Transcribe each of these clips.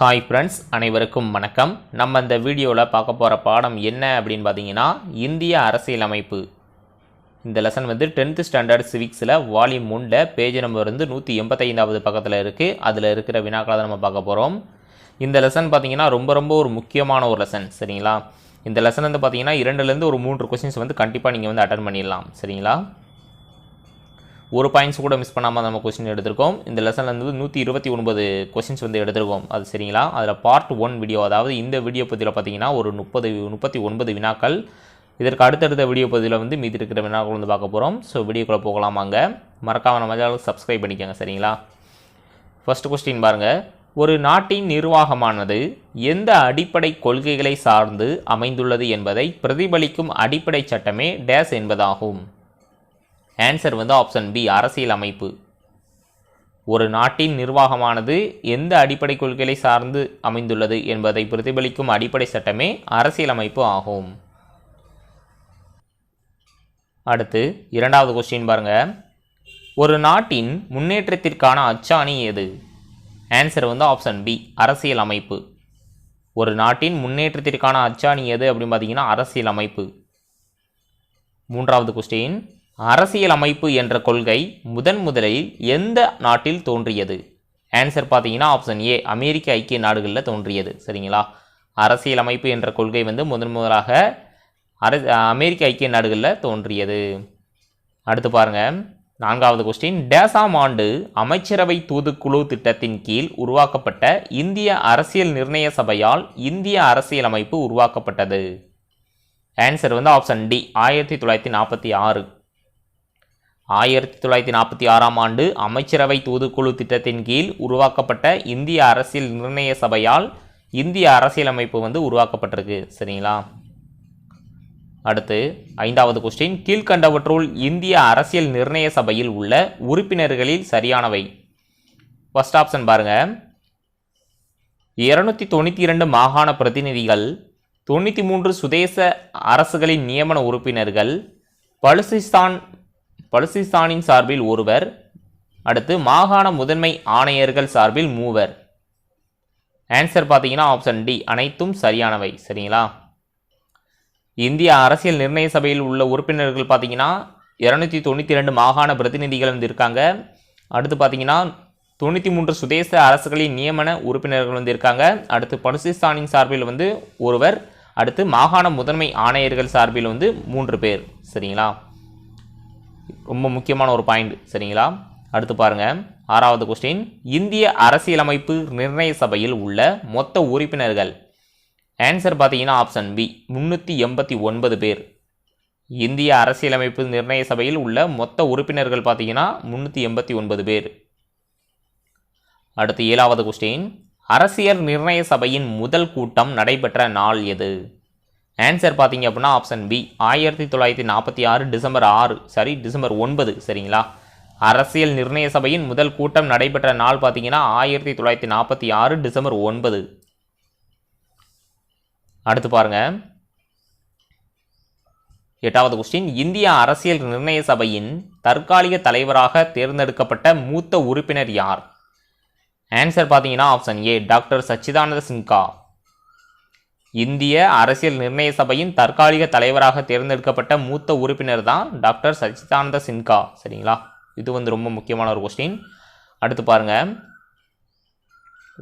Hi friends, அனைவருக்கும் வணக்கம். நம்ம இந்த வீடியோவில் பார்க்க போகிற பாடம் என்ன அப்படின்னு பார்த்தீங்கன்னா, இந்திய அரசியலமைப்பு. இந்த லெசன் 10th ஸ்டாண்டர்ட் சிவிக்ஸில் வால்யூம் 1 பேஜ் நம்பர் 185வது பக்கத்தில் இருக்குது. அதில் இருக்கிற வினாக்களை தான் நம்ம பார்க்க போகிறோம். இந்த லெசன் பார்த்தீங்கன்னா ரொம்ப ஒரு முக்கியமான ஒரு லெசன். சரிங்களா? இந்த லெசன் பார்த்தீங்கன்னா 2லேருந்து ஒரு 3 கொஸ்டின்ஸ் கண்டிப்பாக நீங்கள் அட்டன் பண்ணிடலாம். சரிங்களா? ஒரு பாயிண்ட்ஸ் கூட மிஸ் பண்ணாமல் நம்ம கொஸ்டின் எடுத்திருக்கோம். இந்த லெசனில் 129 கொஸ்டின்ஸ் எடுத்திருக்கோம். அது சரிங்களா? அதில் பார்ட் 1 வீடியோ, அதாவது இந்த வீடியோ பகுதியில் பார்த்தீங்கன்னா ஒரு 39 வினாக்கள். இதற்கு அடுத்தடுத்த வீடியோ பகுதியில் மீதி இருக்கிற வினாக்கள் பார்க்க போகிறோம். ஸோ வீடியோக்குள்ளே போகலாமாங்க. மறக்காம நம்ம சேனலுக்கு சப்ஸ்கிரைப் பண்ணிக்கோங்க. சரிங்களா? ஃபர்ஸ்ட் கொஸ்டின் பாருங்கள். ஒரு நாட்டின் நிர்வாகமானது எந்த அடிப்படை கொள்கைகளை சார்ந்து அமைந்துள்ளது என்பதை பிரதிபலிக்கும் அடிப்படை சட்டமே டேஸ் என்பதாகும். ஆன்சர் ஆப்ஷன் பி, அரசியல் அமைப்பு. ஒரு நாட்டின் நிர்வாகமானது எந்த அடிப்படை கொள்கைகளை சார்ந்து அமைந்துள்ளது என்பதை பிரதிபலிக்கும் அடிப்படை சட்டமே அரசியலமைப்பு ஆகும். அடுத்து இரண்டாவது கொஸ்டின் பாருங்க. ஒரு நாட்டின் முன்னேற்றத்திற்கான அச்சாணி எது? ஆன்சர் ஆப்ஷன் பி, அரசியல் அமைப்பு. ஒரு நாட்டின் முன்னேற்றத்திற்கான அச்சாணி எது அப்படின்னு பார்த்தீங்கன்னா அரசியல் அமைப்பு. மூன்றாவது கொஸ்டின். அரசியல் அமைப்பு என்ற கொள்கை முதலில் எந்த நாட்டில் தோன்றியது? ஆன்சர் பார்த்தீங்கன்னா ஆப்ஷன் ஏ, அமெரிக்க ஐக்கிய நாடுகளில் தோன்றியது. சரிங்களா? அரசியல் அமைப்பு என்ற கொள்கை முதலாக அமெரிக்க ஐக்கிய நாடுகளில் தோன்றியது. அடுத்து பாருங்க. நான்காவது கொஸ்டின். டேசாம் ஆண்டு அமைச்சரவை தூதுக்குழு திட்டத்தின் கீழ் உருவாக்கப்பட்ட இந்திய அரசியல் நிர்ணய சபையால் இந்திய அரசியலமைப்பு உருவாக்கப்பட்டது. Answer option D, 1946. 1946ஆம் ஆண்டு அமைச்சரவை தூதுக்குழு திட்டத்தின் கீழ் உருவாக்கப்பட்ட இந்திய அரசியல் நிர்ணய சபையால் இந்திய அரசியலமைப்பு உருவாக்கப்பட்டிருக்கு. சரிங்களா? அடுத்து ஐந்தாவது கொஸ்டின். கீழ்கண்டவற்றுள் இந்திய அரசியல் நிர்ணய சபையில் உள்ள உறுப்பினர்களில் சரியானவை. ஃபர்ஸ்ட் ஆப்ஷன் பாருங்க. 292 மாகாண பிரதிநிதிகள், 93 சுதேச அரசுகளின் நியமன உறுப்பினர்கள், பலுசிஸ்தானின் சார்பில் ஒருவர், அடுத்து மாகாண முதன்மை ஆணையர்கள் சார்பில் 3. ஆன்சர் பார்த்தீங்கன்னா ஆப்ஷன் டி, அனைத்தும் சரியானவை. சரிங்களா? இந்திய அரசியல் நிர்ணய சபையில் உள்ள உறுப்பினர்கள் பார்த்தீங்கன்னா 292 மாகாண பிரதிநிதிகள் இருக்காங்க. அடுத்து பார்த்தீங்கன்னா 93 சுதேச அரசுகளின் நியமன உறுப்பினர்கள் இருக்காங்க. அடுத்து பலுசிஸ்தானின் சார்பில் ஒருவர், அடுத்து மாகாண முதன்மை ஆணையர்கள் சார்பில் 3 பேர். சரிங்களா? ரொம்ப முக்கியமான ஒரு பாயிண்ட். சரிங்களா? அடுத்து பாருங்க. ஆறாவது கொஸ்டின். இந்திய அரசியலமைப்பு நிர்ணய சபையில் உள்ள மொத்த உறுப்பினர்கள். ஆன்சர் பார்த்தீங்கன்னா ஆப்ஷன் பி, 389 பேர். இந்திய அரசியலமைப்பு நிர்ணய சபையில் உள்ள மொத்த உறுப்பினர்கள் பார்த்தீங்கன்னா 389 பேர். அடுத்து ஏழாவது கொஸ்டின். அரசியல் நிர்ணய சபையின் முதல் கூட்டம் நடைபெற்ற நாள் எது? ஆன்சர் பார்த்தீங்க அப்படின்னா ஆப்ஷன் பி, 1946 டிசம்பர் 9. சரிங்களா? அரசியல் நிர்ணய சபையின் முதல் கூட்டம் நடைபெற்ற நாள் பார்த்தீங்கன்னா 1946 டிசம்பர் 9. அடுத்து பாருங்க. எட்டாவது கொஸ்டின். இந்திய அரசியல் நிர்ணய சபையின் தற்காலிக தலைவராக தேர்ந்தெடுக்கப்பட்ட மூத்த உறுப்பினர் யார்? ஆன்சர் பார்த்தீங்கன்னா ஆப்ஷன் ஏ, டாக்டர் சச்சிதானந்த சின்ஹா. இந்திய அரசியல் நிர்ணய சபையின் தற்காலிக தலைவராக தேர்ந்தெடுக்கப்பட்ட மூத்த உறுப்பினர் தான் டாக்டர் சச்சிதானந்த சின்ஹா. சரிங்களா? இது ரொம்ப முக்கியமான ஒரு கொஸ்டின். அடுத்து பாருங்க.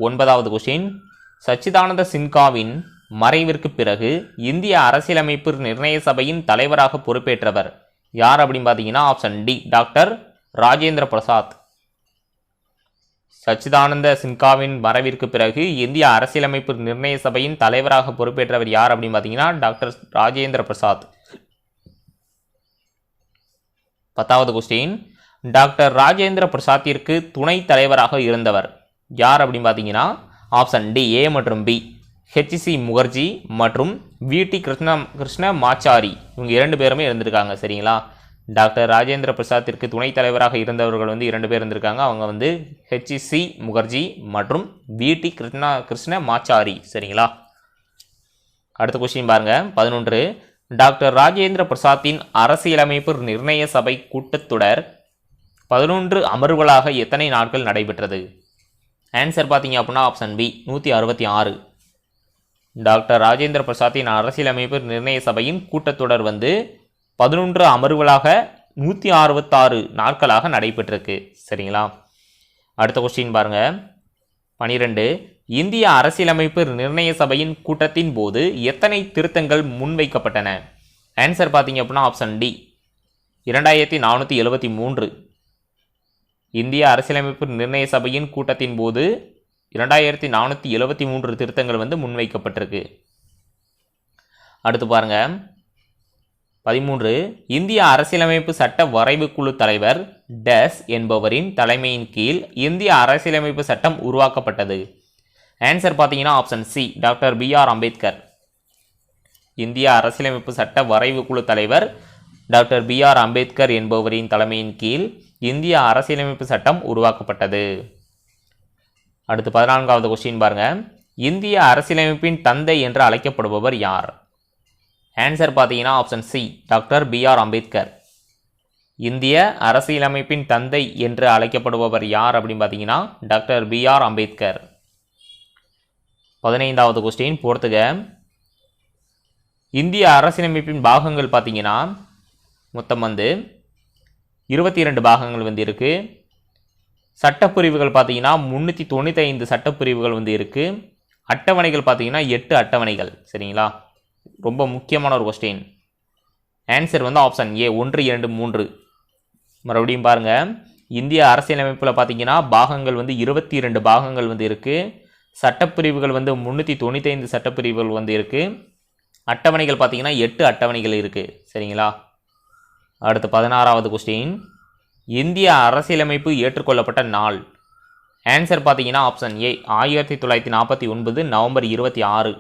ஒன்பதாவது கொஸ்டின். சச்சிதானந்த சின்ஹாவின் மறைவிற்கு பிறகு இந்திய அரசியலமைப்பு நிர்ணய சபையின் தலைவராக பொறுப்பேற்றவர் யார் அப்படின்னு பார்த்தீங்கன்னா option D, doctor Rajendra Prasad. Sachchidananda சின்ஹாவின் மறைவிற்கு பிறகு இந்திய அரசியலமைப்பு நிர்ணய சபையின் தலைவராக பொறுப்பேற்றவர் யார் அப்படின்னு பார்த்தீங்கன்னா டாக்டர் ராஜேந்திர பிரசாத். 10வது கொஸ்டின். டாக்டர் ராஜேந்திர பிரசாத்திற்கு துணை தலைவராக இருந்தவர் யார் அப்படின்னு பார்த்தீங்கன்னா ஆப்ஷன் டி, ஏ மற்றும் பி, ஹெச்.சி. முகர்ஜி மற்றும் வி.டி. கிருஷ்ணமாச்சாரி. இவங்க 2 பேருமே இருந்திருக்காங்க. சரிங்களா? டாக்டர் ராஜேந்திர பிரசாத்திற்கு துணைத் தலைவராக இருந்தவர்கள் 2 பேர் இருந்திருக்காங்க. அவங்க ஹெச்.சி. முகர்ஜி மற்றும் வி.டி. கிருஷ்ணமாச்சாரி. சரிங்களா? அடுத்த கொஸ்டின் பாருங்க. 11. டாக்டர் ராஜேந்திர பிரசாத்தின் அரசியலமைப்பு நிர்ணய சபை கூட்டத்தொடர் 11 அமர்வுகளாக எத்தனை நாட்கள் நடைபெற்றது? ஆன்சர் பார்த்தீங்க அப்படின்னா ஆப்ஷன் பி 166. டாக்டர் ராஜேந்திர பிரசாத்தின் அரசியலமைப்பு நிர்ணய சபையின் கூட்டத்தொடர் வந்து 11 அமர்வுகளாக 166 நாட்களாக நடைபெற்றிருக்கு. சரிங்களா? அடுத்த கொஸ்டின் பாருங்க. 12. இந்திய அரசியலமைப்பு நிர்ணய சபையின் கூட்டத்தின் போது எத்தனை திருத்தங்கள் முன்வைக்கப்பட்டன? ஆன்சர் பார்த்தீங்க அப்படின்னா ஆப்ஷன் டி 2473. இந்திய அரசியலமைப்பு நிர்ணய சபையின் கூட்டத்தின் போது 2473 திருத்தங்கள் வந்து முன்வைக்கப்பட்டிருக்கு. அடுத்து பாருங்க. 13. இந்திய அரசியலமைப்பு சட்ட வரைவு குழு தலைவர் டேஸ் என்பவரின் தலைமையின் கீழ் இந்திய அரசியலமைப்பு சட்டம் உருவாக்கப்பட்டது. ஆன்சர் பார்த்தீங்கன்னா option C doctor B.R. Ambedkar. இந்திய அரசியலமைப்பு சட்ட வரைவு குழு தலைவர் டாக்டர் B.R. அம்பேத்கர் என்பவரின் தலைமையின் கீழ் இந்திய அரசியலமைப்பு சட்டம் உருவாக்கப்பட்டது. அடுத்து 14வது கொஸ்டின் பாருங்க. இந்திய அரசியலமைப்பின் தந்தை என்று அழைக்கப்படுபவர் யார்? ஆன்சர் பார்த்தீங்கன்னா option C doctor B.R. Ambedkar. இந்திய அரசியலமைப்பின் தந்தை என்று அழைக்கப்படுபவர் யார் அப்படின்னு பார்த்தீங்கன்னா டாக்டர் B.R. அம்பேத்கர். 15வது கொஸ்டின் பொறுத்துக. இந்திய அரசியலமைப்பின் பாகங்கள் பார்த்தீங்கன்னா மொத்தம் வந்து 22 பாகங்கள் வந்து இருக்கு. சட்டப்பிரிவுகள் பார்த்தீங்கன்னா 395 சட்டப்பிரிவுகள் வந்து இருக்கு. அட்டவணைகள் பார்த்தீங்கன்னா 8 அட்டவணைகள். சரிங்களா? ரொம்ப முக்கியமான ஒரு கொஸ்டின். ஆன்சர் வந்து ஆப்ஷன் ஏ 1, 2, 3. மறுபடியும் பாருங்க. இந்திய அரசியலமைப்பில் பார்த்தீங்கன்னா பாகங்கள் வந்து 22 பாகங்கள் வந்து இருக்கு. சட்டப்பிரிவுகள் வந்து 395 சட்டப்பிரிவுகள் வந்து இருக்கு. அட்டவணைகள் பார்த்தீங்கன்னா 8 அட்டவணைகள் இருக்கு. சரிங்களா? அடுத்து 16வது கொஸ்டின். இந்திய அரசியலமைப்பு ஏற்றுக்கொள்ளப்பட்ட நாள். ஆன்சர் பார்த்தீங்கன்னா ஆப்ஷன் ஏ 1949 நவம்பர் 26.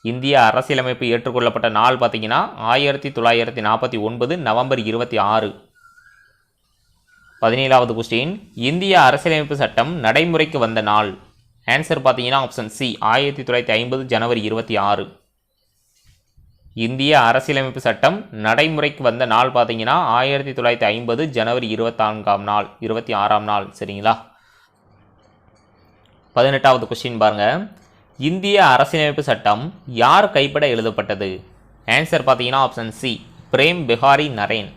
இந்திய அரசியலமைப்பு ஏற்றுக்கொள்ளப்பட்ட நாள் பார்த்தீங்கன்னா 1949 நவம்பர் 26. 17வது கொஸ்டின். இந்திய அரசியலமைப்பு சட்டம் நடைமுறைக்கு வந்த நாள். ஆன்சர் பார்த்தீங்கன்னா ஆப்ஷன் சி 1950 ஜனவரி 26. இந்திய அரசியலமைப்பு சட்டம் நடைமுறைக்கு வந்த நாள் பார்த்தீங்கன்னா 1950 ஜனவரி 26ஆம் நாள். சரிங்களா? 18வது கொஸ்டின் பாருங்க. இந்திய அரசியலமைப்பு சட்டம் யார் கைப்பட எழுதப்பட்டது? ஆன்சர் பார்த்தீங்கன்னா ஆப்ஷன் சி பிரேம் பிஹாரி நரேன்.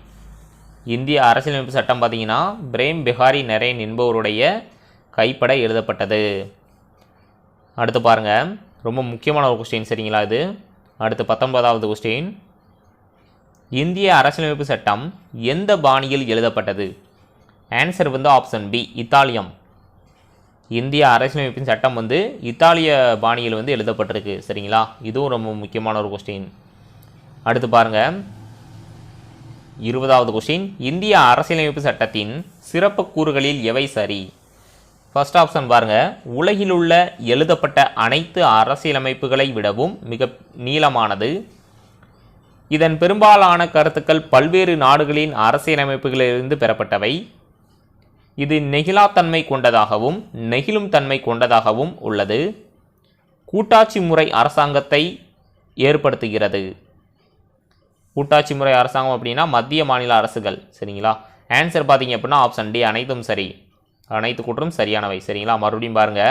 இந்திய அரசியலமைப்பு சட்டம் பார்த்தீங்கன்னா பிரேம் பிஹாரி நரேன் என்பவருடைய கைப்பட எழுதப்பட்டது. அடுத்து பாருங்க. ரொம்ப முக்கியமான ஒரு கொஸ்டின். சரிங்களா? இது அடுத்து 19வது கொஸ்டின். இந்திய அரசியலமைப்பு சட்டம் எந்த பாணியில் எழுதப்பட்டது? ஆன்சர் வந்து ஆப்ஷன் பி இத்தாலியம். இந்திய அரசியலமைப்பின் சட்டம் வந்து இத்தாலிய பாணியில் வந்து எழுதப்பட்டிருக்கு. சரிங்களா? இதுவும் ரொம்ப முக்கியமான ஒரு கொஸ்டின். அடுத்து பாருங்க. 20வது கொஸ்டின். இந்திய அரசியலமைப்பு சட்டத்தின் சிறப்பு கூறுகளில் எவை சரி? ஃபர்ஸ்ட் ஆப்ஷன் பாருங்க. உலகில் உள்ள எழுதப்பட்ட அனைத்து அரசியலமைப்புகளை விடவும் மிக நீளமானது. இதன் பெரும்பாலான கருத்துக்கள் பல்வேறு நாடுகளின் அரசியலமைப்புகளிலிருந்து பெறப்பட்டவை. இது நெகிழாத்தன்மை கொண்டதாகவும் நெகிழும் தன்மை கொண்டதாகவும் உள்ளது. கூட்டாட்சி முறை அரசாங்கத்தை ஏற்படுத்துகிறது. கூட்டாட்சி முறை அரசாங்கம் அப்படின்னா மத்திய மாநில அரசுகள். சரிங்களா? ஆன்சர் பார்த்தீங்க அப்படின்னா ஆப்ஷன் டி அனைத்தும் சரி. அனைத்து கூற்றும் சரியானவை. சரிங்களா? மறுபடியும் பாருங்க.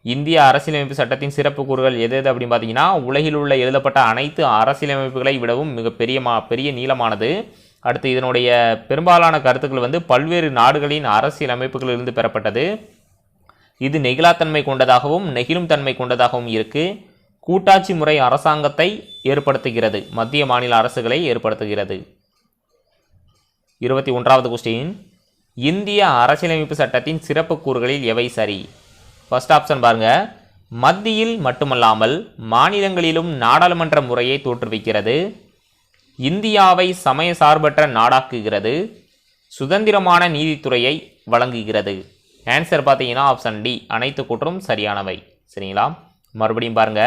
இந்திய அரசியலமைப்பு சட்டத்தின் சிறப்பு கூறுகள் எது எது அப்படின்னு பார்த்தீங்கன்னா உலகில் உள்ள எழுதப்பட்ட அனைத்து அரசியலமைப்புகளை விடவும் மிக பெரிய நீளமானது. அடுத்து இதனுடைய பெரும்பாலான கருத்துக்கள் வந்து பல்வேறு நாடுகளின் அரசியலமைப்புகளிலிருந்து பெறப்பட்டது. இது நெகிழாத்தன்மை கொண்டதாகவும் நெகிழும் தன்மை கொண்டதாகவும் இருக்கு. கூட்டாட்சி முறை அரசாங்கத்தை ஏற்படுத்துகிறது. மத்திய மாநில அரசுகளை ஏற்படுத்துகிறது. 21வது கொஸ்டின். இந்திய அரசியலமைப்பு சட்டத்தின் சிறப்பு கூறுகளில் எவை சரி? ஃபர்ஸ்ட் ஆப்ஷன் பாருங்க. மத்தியில் மட்டுமல்லாமல் மாநிலங்களிலும் நாடாளுமன்ற முறையை தோற்றுவிக்கிறது. இந்தியாவை சமய சார்பற்ற நாடாக்குகிறது. சுதந்திரமான நீதித்துறையை வழங்குகிறது. ஆன்சர் பார்த்தீங்கன்னா ஆப்ஷன் டி அனைத்து கூற்றும் சரியானவை. சரிங்களா? மறுபடியும் பாருங்க.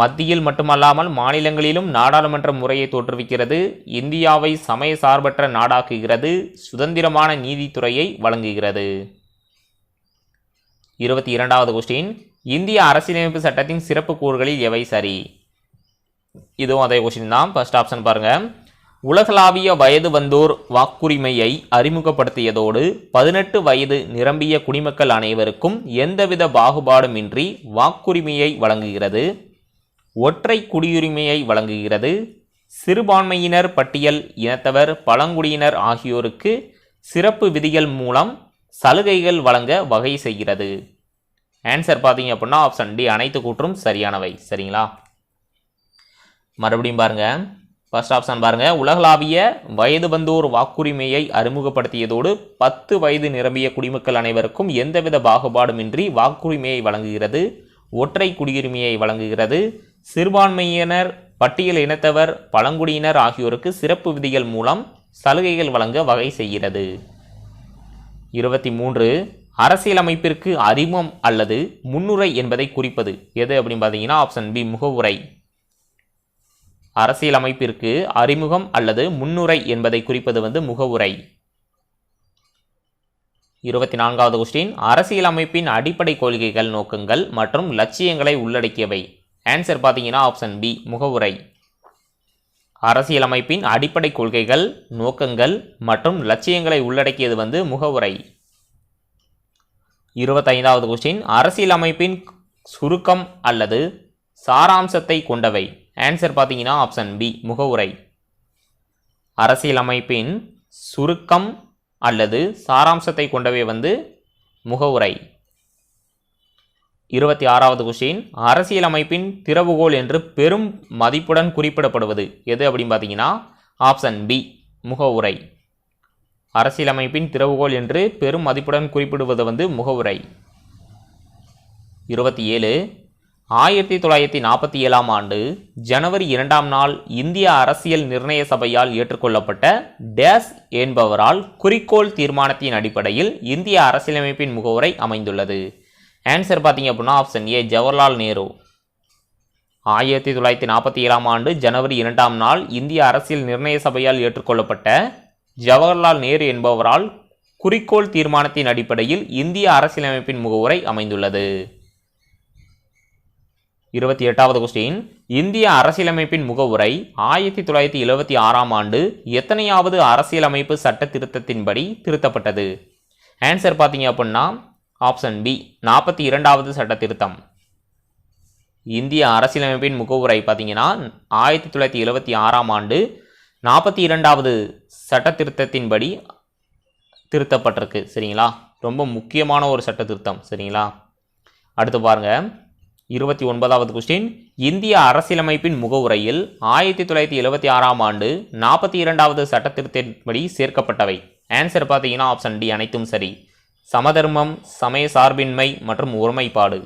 மத்தியில் மட்டுமல்லாமல் மாநிலங்களிலும் நாடாளுமன்ற முறையை தோற்றுவிக்கிறது. இந்தியாவை சமய சார்பற்ற நாடாக்குகிறது. சுதந்திரமான நீதித்துறையை வழங்குகிறது. 22வது கொஸ்டின். இந்திய அரசியலமைப்பு சட்டத்தின் சிறப்பு கூறுகளில் எவை சரி? இதுவும் அதே கொஸ்டின் தான். ஃபர்ஸ்ட் ஆப்ஷன் பாருங்க. உலகளாவிய வயது வந்தோர் வாக்குரிமையை அறிமுகப்படுத்தியதோடு 18 வயது நிரம்பிய குடிமக்கள் அனைவருக்கும் எந்தவித பாகுபாடுமின்றி வாக்குரிமையை வழங்குகிறது. ஒற்றை குடியுரிமையை வழங்குகிறது. சிறுபான்மையினர் பட்டியல் இனத்தவர் பழங்குடியினர் ஆகியோருக்கு சிறப்பு விதிகள் மூலம் சலுகைகள் வழங்க வகை செய்கிறது. ஆன்சர் பார்த்தீங்க அப்படின்னா ஆப்ஷன் டி அனைத்து கூற்றும் சரியானவை. சரிங்களா, மறுபடியும் பாருங்க. ஃபர்ஸ்ட் ஆப்ஷன் பாருங்க, உலகளாவிய வயது வந்தோர் வாக்குரிமையை அறிமுகப்படுத்தியதோடு 10 வயது நிரம்பிய குடிமக்கள் அனைவருக்கும் எந்தவித பாகுபாடுமின்றி வாக்குரிமையை வழங்குகிறது. ஒற்றை குடியுரிமையை வழங்குகிறது. சிறுபான்மையினர் பட்டியல் இனத்தவர் பழங்குடியினர் ஆகியோருக்கு சிறப்பு விதிகள் மூலம் சலுகைகள் வழங்க வகை செய்கிறது. 23 அரசியலமைப்பிற்கு அறிமுகம் அல்லது முன்னுரை என்பதை குறிப்பது எது அப்படின்னு பார்த்தீங்கன்னா ஆப்ஷன் பி முகவுரை. அரசியலமைப்பிற்கு அறிமுகம் அல்லது முன்னுரை என்பதை குறிப்பது முகவுரை. 24வது கொஸ்டின், அரசியலமைப்பின் அடிப்படை கொள்கைகள் நோக்கங்கள் மற்றும் லட்சியங்களை உள்ளடக்கியவை. ஆன்சர் பார்த்தீங்கன்னா ஆப்ஷன் பி முகவுரை. அரசியலமைப்பின் அடிப்படை கொள்கைகள் நோக்கங்கள் மற்றும் லட்சியங்களை உள்ளடக்கியது முகவுரை. 25வது கொஸ்டின், அரசியலமைப்பின் சுருக்கம் அல்லது சாராம்சத்தை கொண்டவை. ஆன்சர் பார்த்தீங்கன்னா ஆப்ஷன் பி முகவுரை. அரசியலமைப்பின் சுருக்கம் அல்லது சாராம்சத்தை கொண்டவை முகவுரை. 26வது கொஸ்டின், அரசியலமைப்பின் திறவுகோல் என்று பெரும் மதிப்புடன் குறிப்பிடப்படுவது எது அப்படின்னு பார்த்தீங்கன்னா ஆப்ஷன் பி முகவுரை. அரசியலமைப்பின் திறவுகோல் என்று பெரும் மதிப்புடன் குறிப்பிடுவது முகவுரை. 27 1947ஆம் ஆண்டு ஜனவரி 2ஆம் நாள் இந்திய அரசியல் நிர்ணய சபையால் ஏற்றுக்கொள்ளப்பட்ட டேஸ் என்பவரால் குறிக்கோள் தீர்மானத்தின் அடிப்படையில் இந்திய அரசியலமைப்பின் முகவுரை அமைந்துள்ளது. ஆன்சர் பார்த்தீங்க அப்படின்னா ஆப்ஷன் ஏ ஜவஹர்லால் நேரு. 1947ஆம் ஆண்டு ஜனவரி 2ஆம் நாள் இந்திய அரசியல் நிர்ணய சபையால் ஏற்றுக்கொள்ளப்பட்ட ஜவஹர்லால் நேரு என்பவரால் குறிக்கோள் தீர்மானத்தின் அடிப்படையில் இந்திய அரசியலமைப்பின் முகவுரை அமைந்துள்ளது. 28வது கொஸ்டின், இந்திய அரசியலமைப்பின் முகவுரை 1976ஆம் ஆண்டு எத்தனையாவது அரசியலமைப்பு சட்ட திருத்தத்தின்படி திருத்தப்பட்டது? ஆன்சர் பார்த்தீங்க அப்படின்னா ஆப்ஷன் பி 42வது சட்ட திருத்தம். இந்திய அரசியலமைப்பின் முகவுரை பார்த்தீங்கன்னா 1976ஆம் ஆண்டு 42வது சட்ட திருத்தத்தின்படி திருத்தப்பட்டிருக்கு. சரிங்களா, ரொம்ப முக்கியமான ஒரு சட்ட திருத்தம். சரிங்களா, அடுத்து பாருங்க. 29வது கொஸ்டின், இந்திய அரசியலமைப்பின் முகவுரையில் 1976ஆம் ஆண்டு 42வது சட்ட திருத்தத்தின்படி சேர்க்கப்பட்டவை. ஆன்சர் பார்த்தீங்கன்னா ஆப்ஷன் டி அனைத்தும் சரி. சமதர்மம், சமய சார்பின்மை மற்றும் ஒருமைப்பாடு.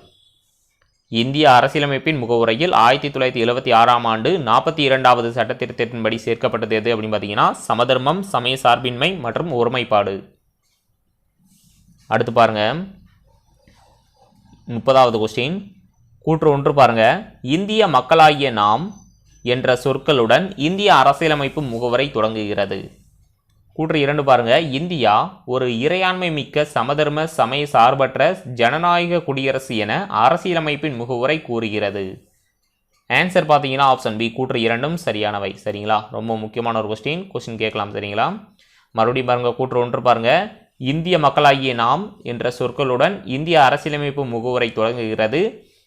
இந்திய அரசியலமைப்பின் முகவுரையில் 1976ஆம் ஆண்டு 42வது சட்ட திருத்தத்தின்படி சேர்க்கப்பட்டது எது அப்படின்னு பார்த்தீங்கன்னா சமதர்மம், சமய சார்பின்மை மற்றும் ஒருமைப்பாடு. அடுத்து பாருங்க. 30வது கொஸ்டின், கூற்று 1 பாருங்க. இந்திய மக்களாகிய நாம் என்ற சொற்களுடன் இந்திய அரசியலமைப்பு முகவரை தொடங்குகிறது. கூற்று 2 பாருங்க. இந்தியா ஒரு இறையாண்மை மிக்க சமதர்ம சமய சார்பற்ற ஜனநாயக குடியரசு என அரசியலமைப்பின் முகவுரை கூறுகிறது. ஆன்சர் பார்த்தீங்கன்னா ஆப்ஷன் பி கூற்று 2ம் சரியானவை. சரிங்களா, ரொம்ப முக்கியமான ஒரு கொஸ்டின் கேட்கலாம். சரிங்களா, மறுபடியும் பாருங்க. கூற்று 1 பாருங்க. இந்திய மக்களாகிய நாம் என்ற சொற்களுடன் இந்திய அரசியலமைப்பு முகவுரை தொடங்குகிறது.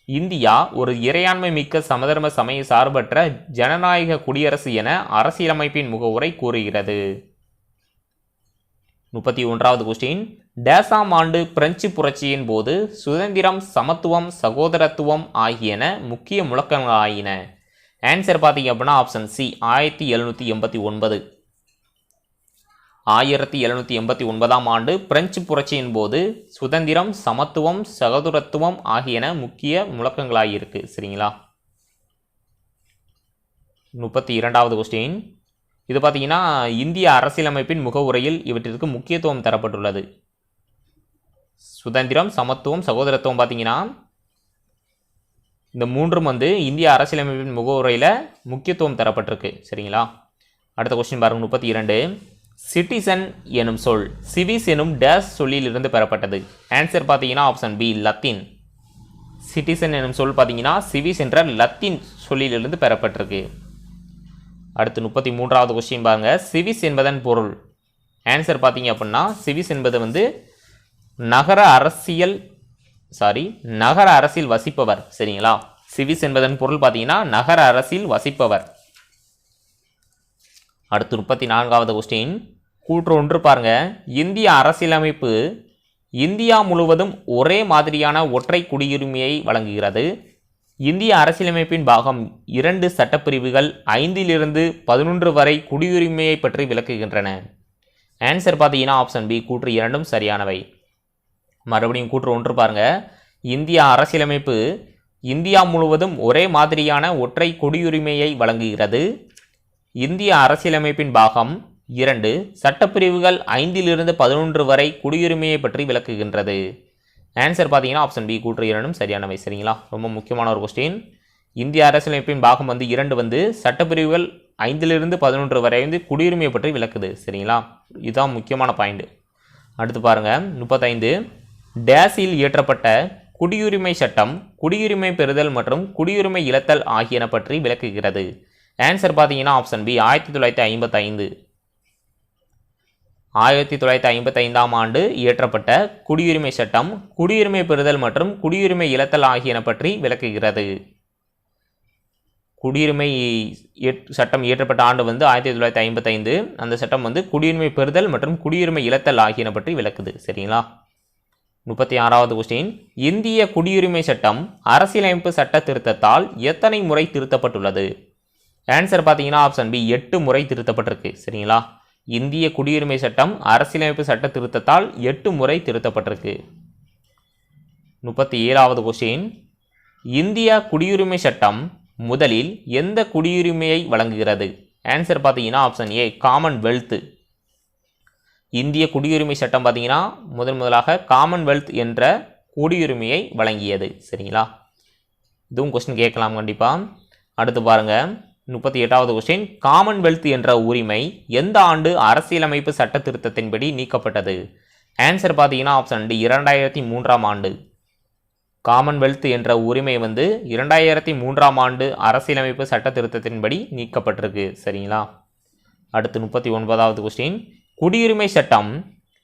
இந்தியா ஒரு இறையாண்மை மிக்க சமதர்ம சமய சார்பற்ற ஜனநாயக குடியரசு என அரசியலமைப்பின் முகவுரை கூறுகிறது. 31வது கொஸ்டின், டேசாம் ஆண்டு பிரெஞ்சு புரட்சியின் போது சுதந்திரம், சமத்துவம், சகோதரத்துவம் ஆகியன முக்கிய முழக்கங்களாயின. ஆன்சர் பார்த்தீங்க அப்படின்னா ஆப்ஷன் சி 1789. 1789ஆம் ஆண்டு பிரெஞ்சு புரட்சியின் போது சுதந்திரம், சமத்துவம், சகோதரத்துவம் ஆகியன முக்கிய முழக்கங்களாயிருக்கு. சரிங்களா, 32வது கொஸ்டின், இது பார்த்தீங்கன்னா இந்திய அரசியலமைப்பின் முகவுரையில் இவற்றிற்கு முக்கியத்துவம் தரப்பட்டுள்ளது. சுதந்திரம், சமத்துவம், சகோதரத்துவம் பார்த்தீங்கன்னா இந்த மூன்றும் இந்திய அரசியலமைப்பின் முகவுரையில் முக்கியத்துவம் தரப்பட்டிருக்கு. சரிங்களா, அடுத்த கொஸ்டின் பாருங்க. 32, சிட்டிசன் எனும் சொல் சிவிஸ் எனும் டேஸ் சொல்லிலிருந்து பெறப்பட்டது. ஆன்சர் பார்த்தீங்கன்னா ஆப்ஷன் பி லத்தீன். சிட்டிசன் எனும் சொல் பார்த்தீங்கன்னா சிவிஸ் என்ற லத்தீன் சொல்லிலிருந்து பெறப்பட்டிருக்கு. அடுத்து 33வது கொஸ்டின் பாருங்க, சிவிஸ் என்பதன் பொருள். ஆன்சர் பார்த்தீங்க அப்படின்னா சிவிஸ் என்பது வந்து நகர அரசில் வசிப்பவர். சரிங்களா, சிவிஸ் என்பதன் பொருள் பார்த்தீங்கன்னா நகர அரசில் வசிப்பவர். அடுத்து 34வது கொஸ்டின், கூற்று 1 பாருங்க, இந்திய அரசியலமைப்பு இந்தியா முழுவதும் ஒரே மாதிரியான ஒற்றை குடியுரிமையை வழங்குகிறது. இந்திய அரசியலமைப்பின் பாகம் 2 சட்டப்பிரிவுகள் 5 to 11 வரை குடியுரிமையை பற்றி விளக்குகின்றன. ஆன்சர் பார்த்தீங்கன்னா ஆப்ஷன் பி, கூற்று 2ம் சரியானவை. மறுபடியும் கூற்று 1 பாருங்க, இந்திய அரசியலமைப்பு இந்தியா முழுவதும் ஒரே மாதிரியான ஒற்றை குடியுரிமையை வழங்குகிறது. இந்திய அரசியலமைப்பின் பாகம் 2 சட்டப்பிரிவுகள் 5 to 11 வரை குடியுரிமையை பற்றி விளக்குகின்றது. ஆன்சர் பார்த்தீங்கன்னா ஆப்ஷன் பி, கூற்று 2ம் சரியானவை. சரிங்களா, ரொம்ப முக்கியமான ஒரு கொஸ்டின். இந்திய அரசியலமைப்பின் பாகம் வந்து 2 வந்து சட்டப்பிரிவுகள் 5 to 11 வரை வந்து குடியுரிமையை பற்றி விளக்குது. சரிங்களா, இதுதான் முக்கியமான பாயிண்ட். அடுத்து பாருங்க 35, டேஸில் இயற்றப்பட்ட குடியுரிமை சட்டம் குடியுரிமை பெறுதல் மற்றும் குடியுரிமை இழத்தல் ஆகியன பற்றி விளக்குகிறது. ஆன்சர் பார்த்தீங்கன்னா ஆப்ஷன் பி, 1955. 1955ஆம் ஆண்டு இயற்றப்பட்ட குடியுரிமை சட்டம் குடியுரிமை பெறுதல் மற்றும் குடியுரிமை இழத்தல் ஆகியன பற்றி விளக்குகிறது. குடியுரிமை சட்டம் இயற்றப்பட்ட ஆண்டு வந்து 1955. அந்த சட்டம் வந்து குடியுரிமை பெறுதல் மற்றும் குடியுரிமை இழத்தல் ஆகியன பற்றி விளக்குது. சரிங்களா, 36வது கொஸ்டின், இந்திய குடியுரிமை சட்டம் அரசியலமைப்பு சட்ட திருத்தத்தால் எத்தனை முறை திருத்தப்பட்டுள்ளது? ஆன்சர் பார்த்தீங்கன்னா ஆப்ஷன் பி, 8 முறை திருத்தப்பட்டிருக்கு. சரிங்களா, இந்திய குடியுரிமை சட்டம் அரசியலமைப்பு சட்ட திருத்தத்தால் 8 முறை திருத்தப்பட்டிருக்கு. 37வது கொஸ்டின், இந்திய குடியுரிமை சட்டம் முதலில் எந்த குடியுரிமையை வழங்குகிறது? ஆன்சர் பார்த்தீங்கன்னா ஆப்ஷன் ஏ, காமன்வெல்த். இந்திய குடியுரிமை சட்டம் பார்த்தீங்கன்னா முதலாக காமன்வெல்த் என்ற குடியுரிமையை வழங்கியது. சரிங்களா, இதுவும் கொஸ்டின் கேட்கலாம் கண்டிப்பாக. அடுத்து பாருங்க 38வது கொஸ்டின், காமன்வெல்த் என்ற உரிமை எந்த ஆண்டு அரசியலமைப்பு சட்ட திருத்தத்தின்படி நீக்கப்பட்டது? ஆன்சர் பார்த்தீங்கன்னா ஆப்ஷன் டி, 2003ஆம் ஆண்டு. காமன்வெல்த் என்ற உரிமை வந்து 2003ஆம் ஆண்டு அரசியலமைப்பு சட்ட திருத்தத்தின்படி நீக்கப்பட்டிருக்கு. சரிங்களா, அடுத்து 39வது கொஸ்டின், குடியுரிமை சட்டம்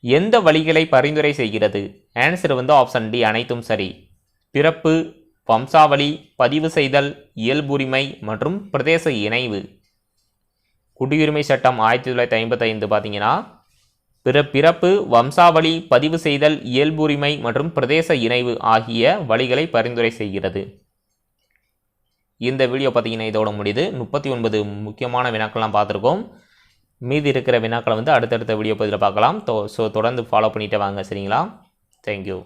எந்த வழிகளை பரிந்துரை செய்கிறது? ஆன்சர் வந்து ஆப்ஷன் டி, அனைத்தும் சரி. பிறப்பு, வம்சாவளி, பதிவு செய்தல், இயல்புரிமை மற்றும் பிரதேச இணைவு. குடியுரிமை சட்டம் 1955 பார்த்தீங்கன்னா பிறப்பு, வம்சாவளி, பதிவு செய்தல், இயல்புரிமை மற்றும் பிரதேச இணைவு ஆகிய வழிகளை பரிந்துரை செய்கிறது. இந்த வீடியோ பார்த்தீங்கன்னா இதோட முடியுது. 39 முக்கியமான வினாக்கள்லாம் பார்த்துருக்கோம். மீதி இருக்கிற வினாக்களை வந்து அடுத்தடுத்த வீடியோ பதிவில் பார்க்கலாம். ஸோ தொடர்ந்து ஃபாலோ பண்ணிட்டு வாங்க. சரிங்களா, தேங்க்யூ.